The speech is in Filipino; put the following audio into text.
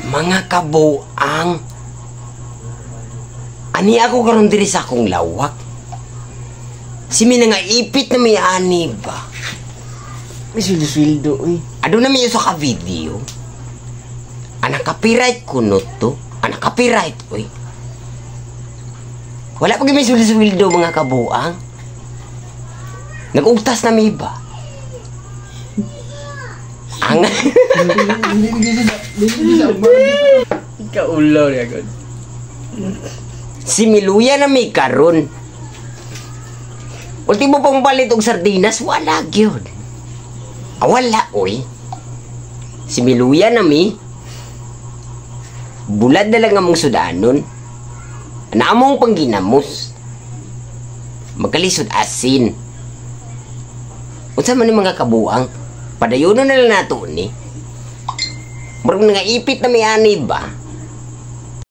Mga kabuang. Ani ako karon diri sa akong lawak. Si mina nga ipit na may ani ba? May swildo, uy. Ado na may iso ka video. Anak copyright kuno to. Anak copyright, uy. Wala pag may swildo mga kabuang. Nag-ugtas na may ba? Ang... Ikaw ulaw niya, God. Si Miluya na may karon. Ultimo pang balit og sardinas, wala gyud. Wala, oy. Si Miluya na mi. Bulad na lang among sudanon. Naamong pangginamos. Magkalisod asin. Unsa man ni mga kabuang? Padayono na lang nato ni. Murag nga ipit na may ani ba?